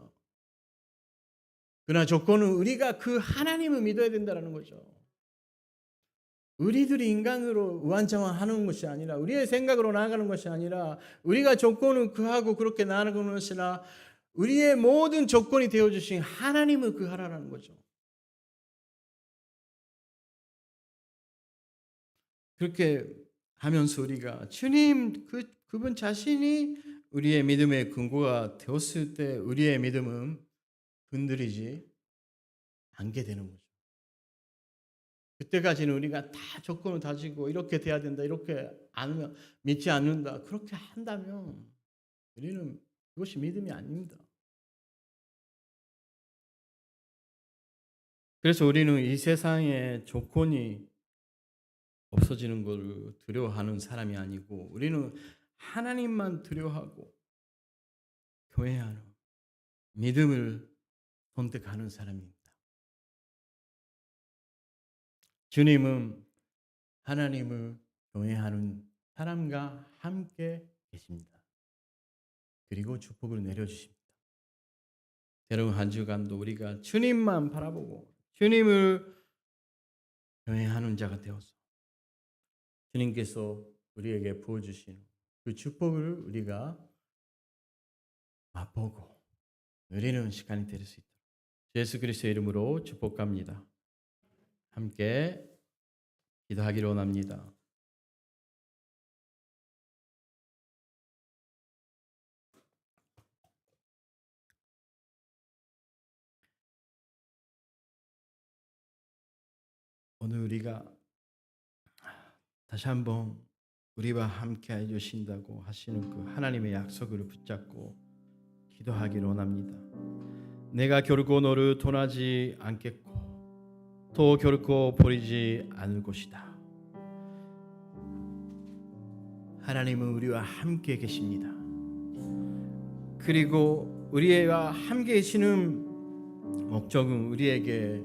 그러나 조건은 우리가 그 하나님을 믿어야 된다는 거죠. 우리들이 인간으로 우왕좌왕하는 것이 아니라, 우리의 생각으로 나아가는 것이 아니라, 우리가 조건을 구하고 그렇게 나아가는 것이 아니라 우리의 모든 조건이 되어주신 하나님을 구하라는 거죠. 그렇게 하면서 우리가 주님, 그분 자신이 우리의 믿음의 근거가 되었을 때 우리의 믿음은 흔들리지 않게 되는 거죠. 그때까지는 우리가 다 조건을 다지고 이렇게 돼야 된다, 이렇게 안 믿지 않는다, 그렇게 한다면 우리는 그것이 믿음이 아닙니다. 그래서 우리는 이 세상에 조건이 없어지는 걸 두려워하는 사람이 아니고 우리는 하나님만 두려워하고 교회하는 믿음을 선택하는 사람입니다. 주님은 하나님을 경외하는 사람과 함께 계십니다. 그리고 축복을 내려주십니다. 새로운 한 주간도 우리가 주님만 바라보고 주님을 경외하는 자가 되어서 주님께서 우리에게 부어주신 그 축복을 우리가 맛보고 누리는 시간이 될 수 있도록 예수 그리스도의 이름으로 축복합니다. 함께 기도하기로 원합니다. 오늘 우리가 다시 한번 우리와 함께 해주신다고 하시는 그 하나님의 약속을 붙잡고 기도하기로 원합니다. 내가 결코 너를 떠나지 않겠고 또 결코 버리지 않을 것이다. 하나님은 우리와 함께 계십니다. 그리고 우리와 함께 계시는 목적은 우리에게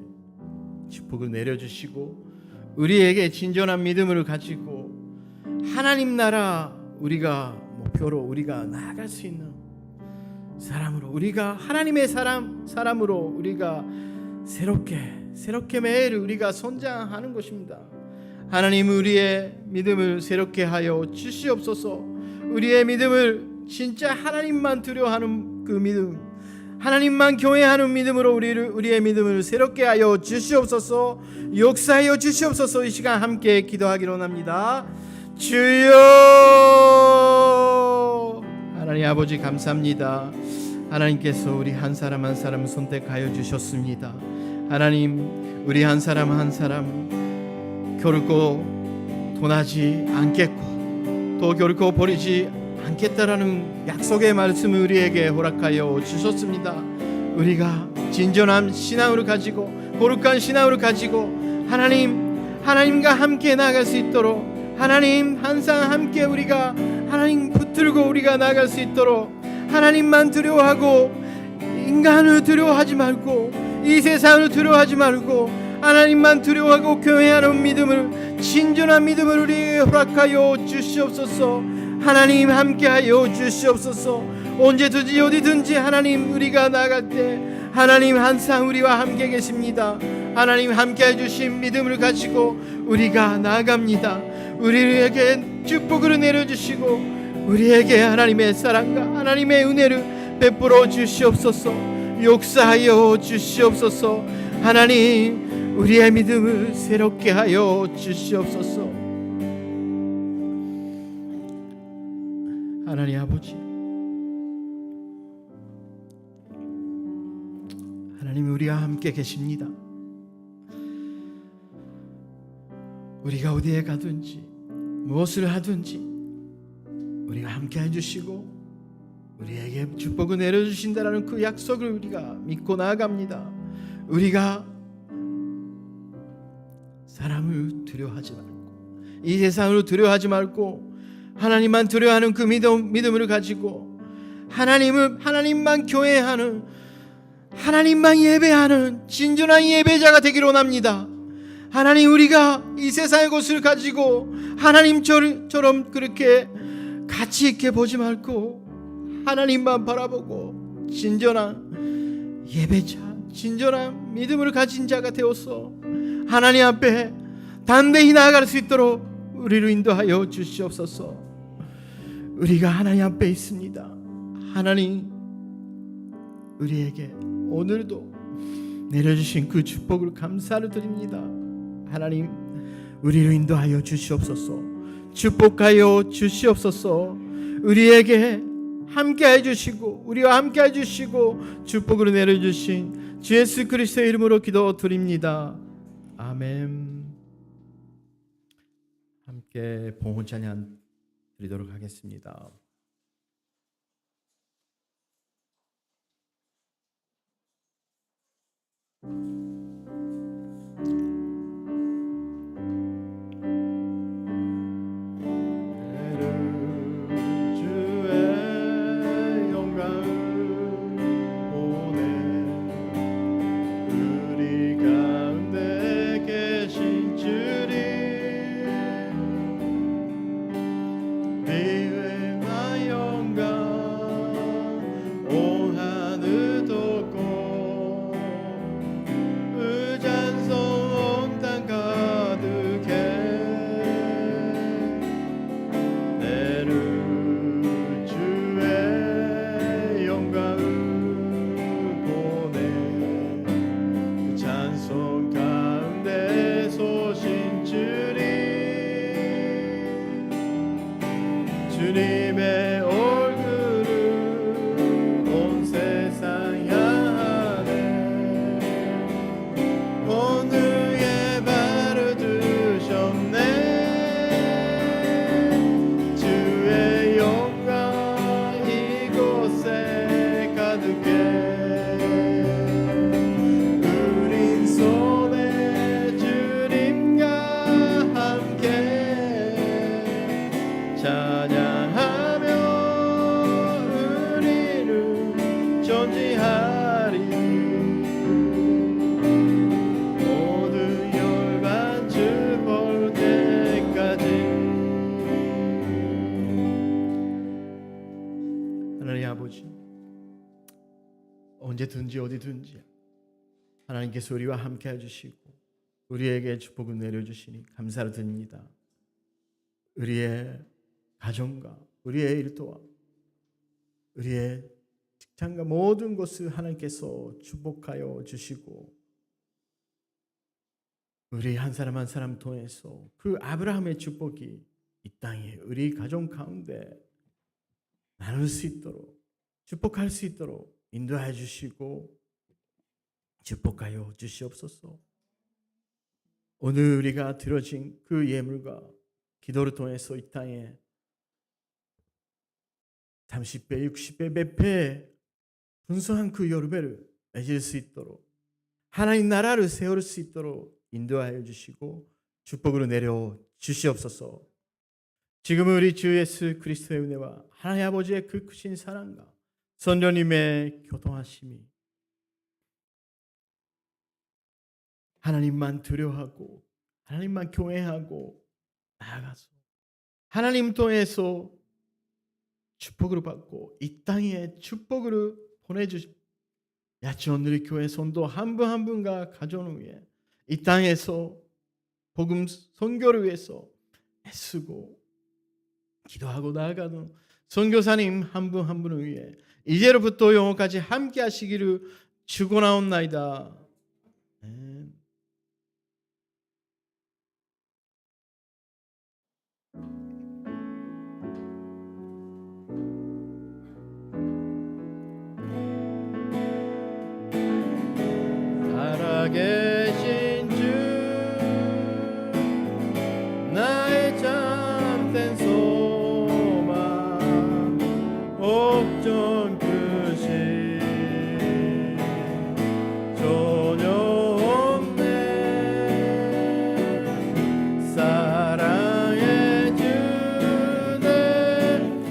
축복을 내려주시고 우리에게 진정한 믿음을 가지고 하나님 나라 우리가 목표로 우리가 나아갈 수 있는 사람으로 우리가 하나님의 사람으로 우리가 새롭게 매일 우리가 성장하는 것입니다. 하나님 우리의 믿음을 새롭게 하여 주시옵소서. 우리의 믿음을 진짜 하나님만 두려워하는 그 믿음, 하나님만 경외하는 믿음으로 우리의 믿음을 새롭게 하여 주시옵소서. 역사하여 주시옵소서. 이 시간 함께 기도하기로 합니다. 주여 하나님 아버지 감사합니다. 하나님께서 우리 한 사람 한 사람 선택하여 주셨습니다. 하나님 우리 한 사람 한 사람 결코 떠나지 않겠고 또 결코 버리지 않겠다라는 약속의 말씀을 우리에게 허락하여 주셨습니다. 우리가 진정한 신앙으로 가지고 거룩한 신앙으로 가지고 하나님과 함께 나아갈 수 있도록 하나님 항상 함께 우리가 하나님 붙들고 우리가 나아갈 수 있도록 하나님만 두려워하고 인간을 두려워하지 말고 이 세상을 두려워하지 말고 하나님만 두려워하고 교회하는 믿음을 진정한 믿음을 우리에게 허락하여 주시옵소서. 하나님 함께하여 주시옵소서. 언제든지 어디든지 하나님 우리가 나아갈 때 하나님 항상 우리와 함께 계십니다. 하나님 함께해 주신 믿음을 가지고 우리가 나아갑니다. 우리에게 축복을 내려주시고 우리에게 하나님의 사랑과 하나님의 은혜를 베풀어 주시옵소서. 역사하여 주시옵소서. 하나님 우리의 믿음을 새롭게 하여 주시옵소서. 하나님 아버지, 하나님 우리와 함께 계십니다. 우리가 어디에 가든지 무엇을 하든지 우리가 함께 해주시고 우리에게 축복을 내려주신다라는 그 약속을 우리가 믿고 나아갑니다. 우리가 사람을 두려워하지 말고 이 세상을 두려워하지 말고 하나님만 두려워하는 그 믿음을 가지고 하나님만 교회하는 하나님만 예배하는 진정한 예배자가 되기를 원합니다. 하나님 우리가 이 세상의 것을 가지고 하나님처럼 그렇게 가치 있게 보지 말고 하나님만 바라보고 진정한 예배자 진정한 믿음을 가진 자가 되어서 하나님 앞에 담대히 나아갈 수 있도록 우리를 인도하여 주시옵소서. 우리가 하나님 앞에 있습니다. 하나님 우리에게 오늘도 내려주신 그 축복을 감사를 드립니다. 하나님 우리를 인도하여 주시옵소서. 축복하여 주시옵소서. 우리에게 함께해 주시고 우리와 함께해 주시고 축복을 내려주신 주 예수 그리스도의 이름으로 기도드립니다. 아멘. 함께 봉헌 찬양 드리도록 하겠습니다. 어디든지 하나님께서 우리와 함께 해주시고 우리에게 축복을 내려주시니 감사를 드립니다. 우리의 가정과 우리의 일터와 우리의 직장과 모든 것을 하나님께서 축복하여 주시고 우리 한 사람 한 사람 통해서 그 아브라함의 축복이 이 땅에 우리 가정 가운데 나눌 수 있도록 축복할 수 있도록 인도해 주시고 축복하여 주시옵소서. 오늘 우리가 드려진 그 예물과 기도를 통해서 이 땅에 30배, 60배, 몇 배 분수한 그 여러배를 맺을 수 있도록 하나님 나라를 세울 수 있도록 인도하여 주시고 축복으로 내려 주시옵소서. 지금은 우리 주 예수 그리스도의 은혜와 하나님 아버지의 그 크신 사랑과 성령님의 교통하심이 하나님만 두려워하고 하나님만 경외하고 나아가서 하나님 통해서 축복을 받고 이 땅에 축복을 보내주시 야채원 우리 교회 성도 한 분 한 분과 가정을 위해 이 땅에서 복음 선교를 위해서 애쓰고 기도하고 나아가는 선교사님 한 분 한 분을 위해 이제로부터 영원까지 함께 하시기를 축원하옵나이다. 아멘. 살아계신 주 나의 참된 소망 옥전 크신 전혀 없네 사랑의 주내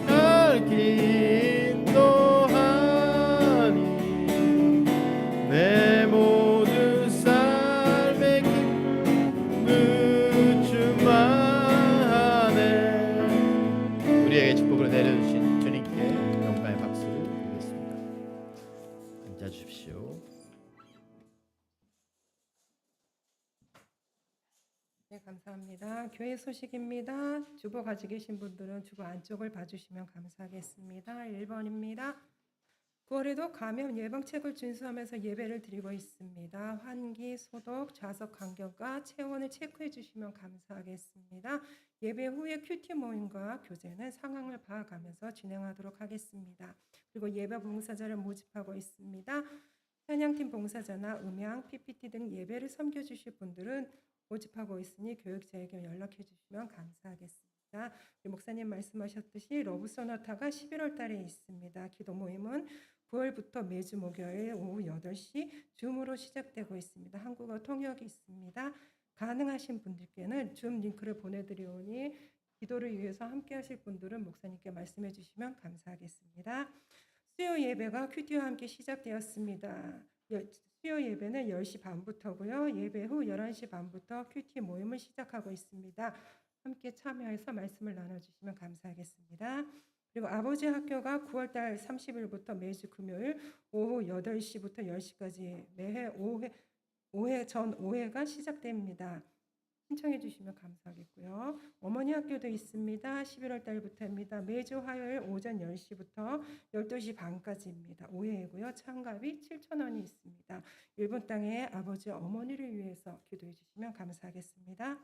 알기 인도하니 내 모든 삶의 기쁨 주만하네. 우리에게 축복을 내려주신 주님께 영광의 박수를 드리겠습니다. 앉아 주십시오. 네, 감사합니다. 교회 소식입니다. 주보 가지고 계신 분들은 주보 안쪽을 봐주시면 감사하겠습니다. 1번입니다. 9월에도 감염 예방책을 준수하면서 예배를 드리고 있습니다. 환기, 소독, 좌석 간격과 체온을 체크해 주시면 감사하겠습니다. 예배 후에 큐티 모임과 교제는 상황을 봐가면서 진행하도록 하겠습니다. 그리고 예배 봉사자를 모집하고 있습니다. 찬양팀 봉사자나 음향, PPT 등 예배를 섬겨주실 분들은 모집하고 있으니 교육자에게 연락해 주시면 감사하겠습니다. 목사님 말씀하셨듯이 러브 소나타가 11월 달에 있습니다. 기도 모임은 9월부터 매주 목요일 오후 8시 줌으로 시작되고 있습니다. 한국어 통역이 있습니다. 가능하신 분들께는 줌 링크를 보내드리오니 기도를 위해서 함께 하실 분들은 목사님께 말씀해 주시면 감사하겠습니다. 수요 예배가 큐티와 함께 시작되었습니다. 수요 예배는 10시 반부터고요. 예배 후 11시 반부터 큐티 모임을 시작하고 있습니다. 함께 참여해서 말씀을 나눠주시면 감사하겠습니다. 그리고 아버지 학교가 9월달 30일부터 매주 금요일 오후 8시부터 10시까지 매해 5회 전 5회가 시작됩니다. 신청해 주시면 감사하겠고요. 어머니 학교도 있습니다. 11월 달부터입니다. 매주 화요일 오전 10시부터 12시 반까지입니다. 5회이고요. 참가비 7,000원이 있습니다. 일본 땅의 아버지 어머니를 위해서 기도해 주시면 감사하겠습니다.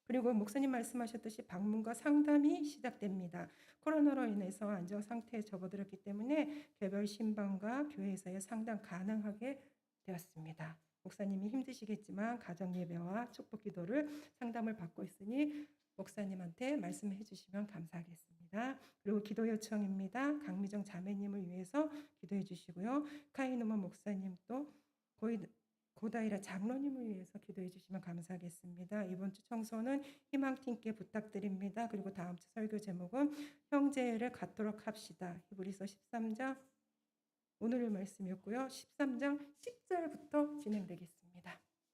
그리고 목사님 말씀하셨듯이 방문과 상담이 시작됩니다. 코로나로 인해서 안정 상태에 접어들었기 때문에 개별 신방과 교회에서의 상담 가능하게 되었습니다. 목사님이 힘드시겠지만 가정 예배와 축복 기도를 상담을 받고 있으니 목사님한테 말씀해 주시면 감사하겠습니다. 그리고 기도 요청입니다. 강미정 자매님을 위해서 기도해 주시고요. 카이노마 목사님 또 고다이라 장로님을 위해서 기도해 주시면 감사하겠습니다. 이번 주 청소는 희망팀께 부탁드립니다. 그리고 다음 주 설교 제목은 형제를 갖도록 합시다. 히브리서 13장 오늘의 말씀이었고요. 13장 10절부터 진행되겠습니다.